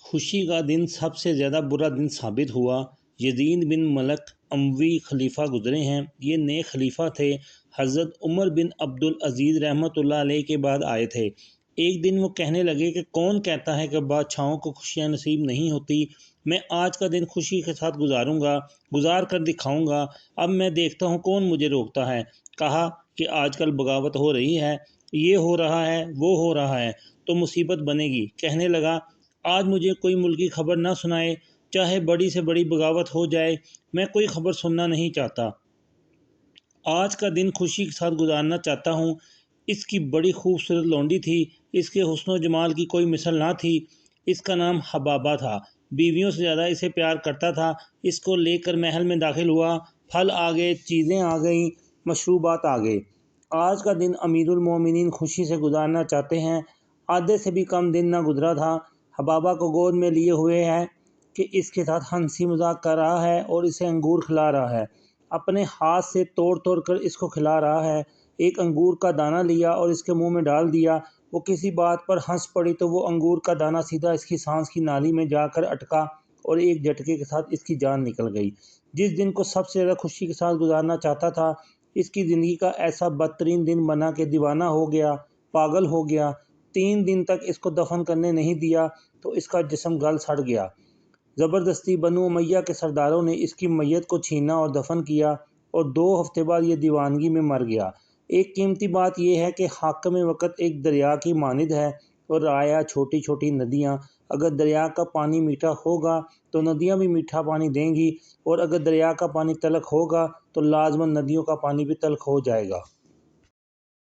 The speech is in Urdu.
خوشی کا دن سب سے زیادہ برا دن ثابت ہوا۔ یزید بن ملک اموی خلیفہ گزرے ہیں۔ یہ نئے خلیفہ تھے، حضرت عمر بن عبدالعزیز رحمۃ اللہ علیہ کے بعد آئے تھے۔ ایک دن وہ کہنے لگے کہ کون کہتا ہے کہ بادشاہوں کو خوشیاں نصیب نہیں ہوتی؟ میں آج کا دن خوشی کے ساتھ گزار کر دکھاؤں گا۔ اب میں دیکھتا ہوں کون مجھے روکتا ہے۔ کہا کہ آج کل بغاوت ہو رہی ہے، یہ ہو رہا ہے، وہ ہو رہا ہے، تو مصیبت بنے گی۔ کہنے لگا آج مجھے کوئی ملکی خبر نہ سنائے، چاہے بڑی سے بڑی بغاوت ہو جائے، میں کوئی خبر سننا نہیں چاہتا۔ آج کا دن خوشی کے ساتھ گزارنا چاہتا ہوں۔ اس کی بڑی خوبصورت لونڈی تھی، اس کے حسن و جمال کی کوئی مثل نہ تھی۔ اس کا نام حبابہ تھا، بیویوں سے زیادہ اسے پیار کرتا تھا۔ اس کو لے کر محل میں داخل ہوا، پھل آ گئے، چیزیں آ گئیں، مشروبات آ گئے۔ آج کا دن امیر المومنین خوشی سے گزارنا چاہتے ہیں۔ آدھے سے بھی کم دن نہ گزرا تھا، حبابہ کو گود میں لیے ہوئے ہے کہ اس کے ساتھ ہنسی مذاق کر رہا ہے اور اسے انگور کھلا رہا ہے، اپنے ہاتھ سے توڑ توڑ کر اس کو کھلا رہا ہے۔ ایک انگور کا دانہ لیا اور اس کے منہ میں ڈال دیا۔ وہ کسی بات پر ہنس پڑی تو وہ انگور کا دانہ سیدھا اس کی سانس کی نالی میں جا کر اٹکا اور ایک جھٹکے کے ساتھ اس کی جان نکل گئی۔ جس دن کو سب سے زیادہ خوشی کے ساتھ گزارنا چاہتا تھا، اس کی زندگی کا ایسا بدترین دن بنا کہ دیوانہ ہو گیا، پاگل ہو گیا۔ 3 دن تک اس کو دفن کرنے نہیں دیا تو اس کا جسم گل سڑ گیا۔ زبردستی بنو امیہ کے سرداروں نے اس کی میت کو چھینا اور دفن کیا اور 2 ہفتے بعد یہ دیوانگی میں مر گیا۔ ایک قیمتی بات یہ ہے کہ حاکم وقت ایک دریا کی مانند ہے اور رعایا چھوٹی چھوٹی ندیاں۔ اگر دریا کا پانی میٹھا ہوگا تو ندیاں بھی میٹھا پانی دیں گی، اور اگر دریا کا پانی تلخ ہوگا تو لازماً ندیوں کا پانی بھی تلخ ہو جائے گا۔